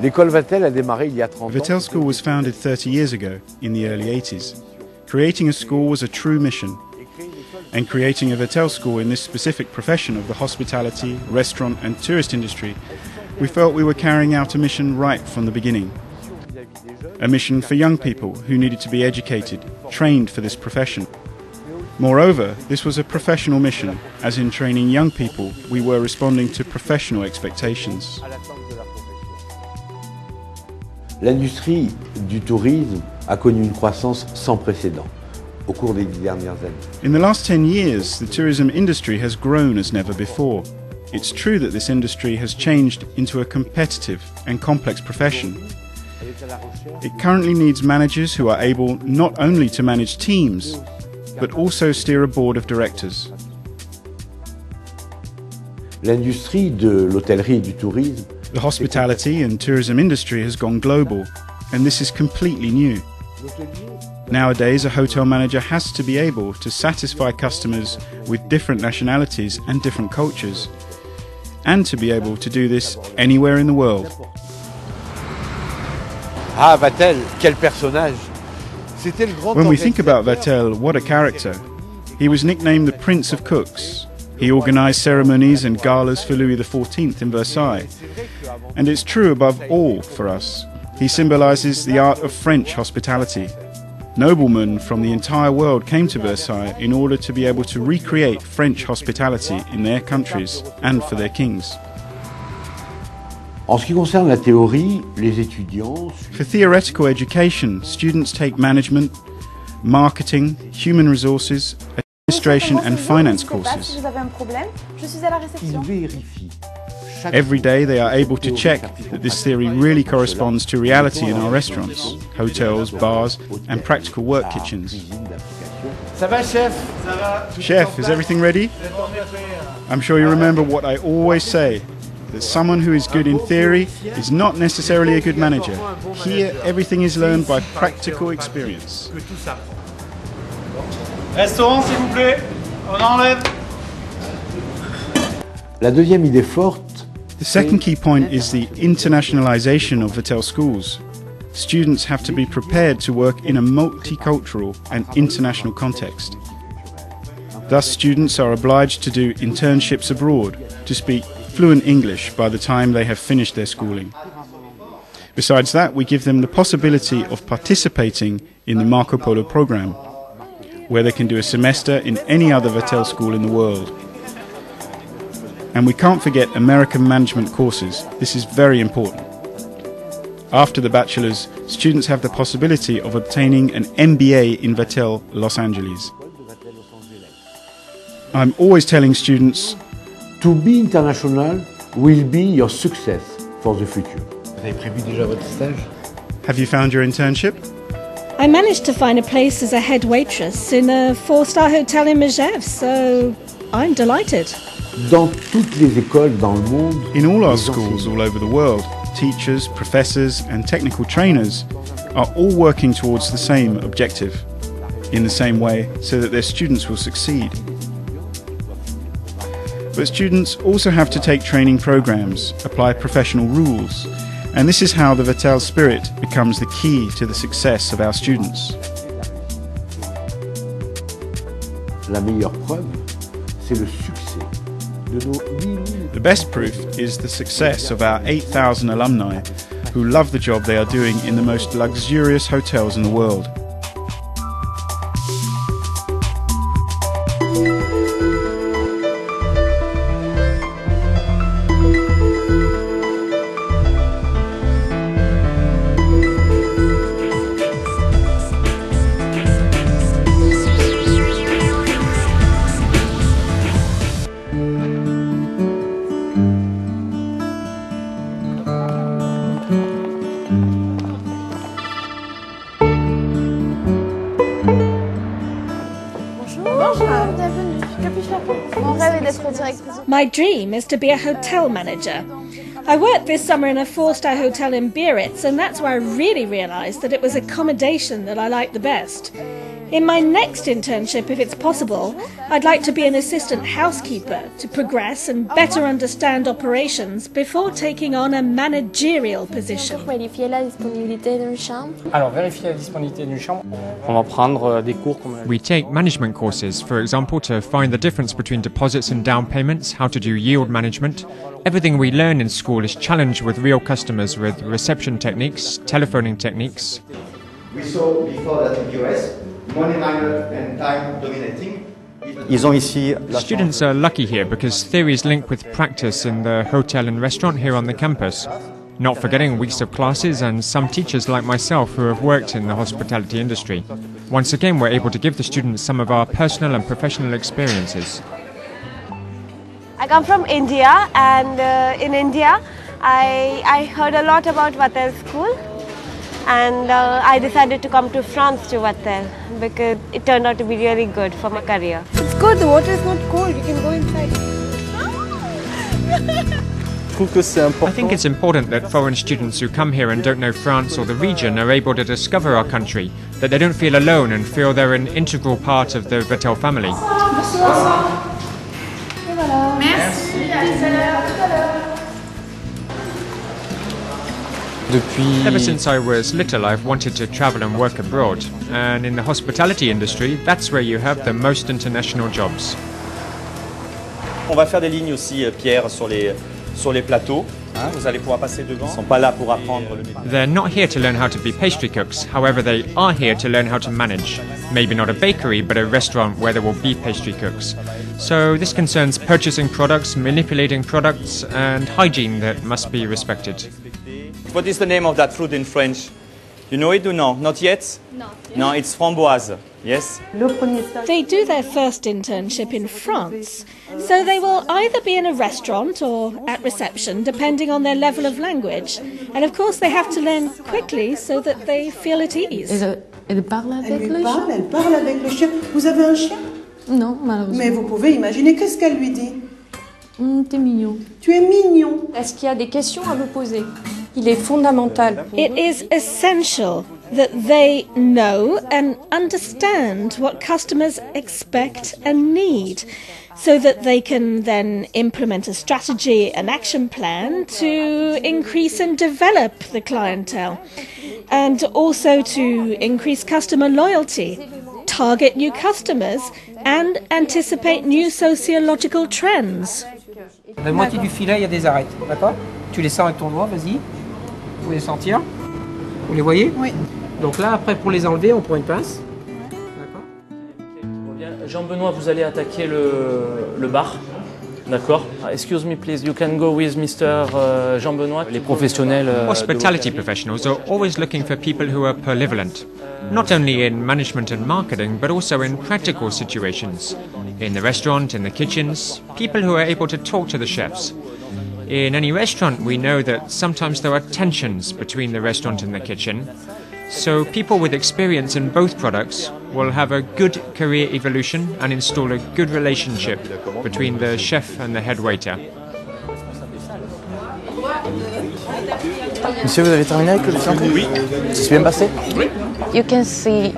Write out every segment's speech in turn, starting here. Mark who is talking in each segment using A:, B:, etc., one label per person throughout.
A: L'école Vatel a démarré il y a 30 ans.
B: Vatel School was founded 30 years ago, in the early 80s. Creating a school was a true mission. And creating a Vatel school in this specific profession of the hospitality, restaurant and tourist industry, we felt we were carrying out a mission right from the beginning. A mission for young people who needed to be educated, trained for this profession. Moreover, this was a professional mission, as in training young people, we were responding to professional expectations.
A: L'industrie du tourisme a connu une croissance sans précédent au cours des 10 dernières années.
B: In the last 10 years, the tourism industry has grown as never before. It's true that this industry has changed into a competitive and complex profession. It currently needs managers who are able not only to manage teams, but also steer a board of directors.
A: L'industrie de l'hôtellerie et du tourisme.
B: The hospitality and tourism industry has gone global, and this is completely new. Nowadays, a hotel manager has to be able to satisfy customers with different nationalities and different cultures, and to be able to do this anywhere in the world.
A: Ah, Vatel, quel personnage!
B: When we think about Vatel, what a character. He was nicknamed the Prince of Cooks. He organised ceremonies and galas for Louis XIV in Versailles. And it's true above all for us. He symbolises the art of French hospitality. Noblemen from the entire world came to Versailles in order to be able to recreate French hospitality in their countries and for their kings.
A: En ce qui concerne la théorie, les étudiants...
B: For theoretical education, students take management, marketing, human resources, administration and finance courses. Every day they are able to check that this theory really corresponds to reality in our restaurants, hotels, bars and practical work kitchens.
C: Ça va, chef? Ça va?
B: Chef, is everything ready? I'm sure you remember what I always say, that someone who is good in theory is not necessarily a good manager. Here, everything is learned by practical experience.
C: Restaurant, s'il vous plaît. On enlève.
A: La deuxième idée forte.
B: The second key point is the internationalization of Vatel schools. Students have to be prepared to work in a multicultural and international context. Thus, students are obliged to do internships abroad to speak fluent English by the time they have finished their schooling. Besides that, we give them the possibility of participating in the Marco Polo program, where they can do a semester in any other Vatel school in the world. And we can't forget American management courses. This is very important. After the bachelor's, students have the possibility of obtaining an MBA in Vatel, Los Angeles. I'm always telling students,
A: to be international will be your success for the future.
C: Vous avez prévu déjà votre stage?
B: Have you found your internship?
D: I managed to find a place as a head waitress in a 4-star hotel in Megève, so I'm delighted.
A: Dans toutes les écoles dans le monde,
B: in all our schools all over the world, teachers, professors and technical trainers are all working towards the same objective, in the same way, so that their students will succeed. But students also have to take training programs, apply professional rules, and this is how the Vatel spirit becomes the key to the success of our students.
A: La meilleure preuve, c'est le succès.
B: The best proof is the success of our 8,000 alumni who love the job they are doing in the most luxurious hotels in the world.
D: My dream is to be a hotel manager. I worked this summer in a 4-star hotel in Biarritz, and that's where I really realised that it was accommodation that I liked the best. In my next internship, if it's possible, I'd like to be an assistant housekeeper to progress and better understand operations before taking on a managerial position.
E: Vérifier la disponibilité d'une chambre.
C: Alors, vérifier la disponibilité d'une chambre. On va prendre des cours comme...
F: We take management courses, for example, to find the difference between deposits and down payments, how to do yield management. Everything we learn in school is challenged with real customers with reception techniques, telephoning techniques.
G: We saw before that in the US, money minor and time dominating.
F: Students are lucky here because theory is linked with practice in the hotel and restaurant here on the campus. Not forgetting weeks of classes and some teachers like myself who have worked in the hospitality industry. Once again, we're able to give the students some of our personal and professional experiences.
H: I come from India, and in India I heard a lot about Vatel school, and I decided to come to France to Vatel because it turned out to be really good for my career. It's good, the water is not cold, you can go inside.
F: I think it's important that foreign students who come here and don't know France or the region are able to discover our country, that they don't feel alone and feel they're an integral part of the Vatel family. Ever since I was little, I've wanted to travel and work abroad, and in the hospitality industry, that's where you have the most international jobs.
I: On va faire des lignes aussi, Pierre, sur les plateaux. Vous allez pouvoir passer devant. Ils ne sont pas là pour apprendre le métier.
F: They're not here to learn how to be pastry cooks, however they are here to learn how to manage. Maybe not a bakery, but a restaurant where there will be pastry cooks. So this concerns purchasing products, manipulating products, and hygiene that must be respected.
I: What is the name of that fruit in French? You know it or no? Not yet? No, it's framboise. Yes?
D: They do their first internship in France, so they will either be in a restaurant or at reception, depending on their level of language. And of course, they have to learn quickly so that they feel at ease.
E: Elle parle avec le chien?
J: Elle parle avec le chien. Vous avez un chien?
E: Non, malheureusement.
J: Mais vous pouvez imaginer qu'est-ce qu'elle lui dit.
E: T'es mignon.
J: Tu es mignon.
E: Est-ce qu'il y a des questions à vous poser? Il est fondamental.
D: It is essential that they know and understand what customers expect and need, so that they can then implement a strategy and action plan to increase and develop the clientele, and also to increase customer loyalty, target new customers, and anticipate new sociological trends.
K: La moitié du filet, il y a des arêtes, d'accord? Tu les sens avec ton doigt, vas-y. Vous les sentir? Vous les voyez? Oui. Donc là, après, pour les enlever, on prend une pince. D'accord.
L: Jean-Benoît, vous allez attaquer le bar. D'accord. Excuse me, please. You can go with Mr. Jean-Benoît. Les professionnels.
F: Hospitality professionals are always looking for people who are polyvalent, not only in management and marketing, but also in practical situations. In the restaurant, in the kitchens, people who are able to talk to the chefs. In any restaurant, we know that sometimes there are tensions between the restaurant and the kitchen. So people with experience in both products will have a good career evolution and install a good relationship between the chef and the head waiter.
M: Monsieur, vous avez terminé avec le dessin? Oui. Ça s'est bien passé? Oui.
E: You can see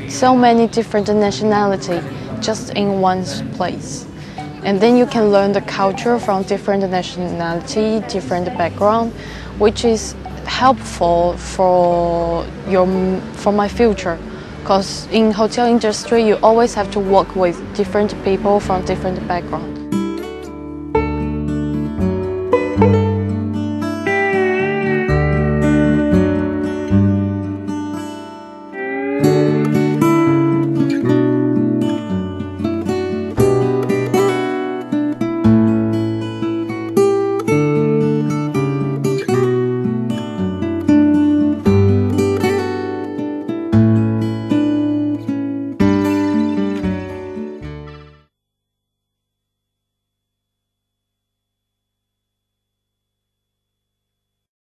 E: so many different nationalities just in one place. And then you can learn the culture from different nationality, different background, which is helpful for my future. Because in hotel industry, you always have to work with different people from different background.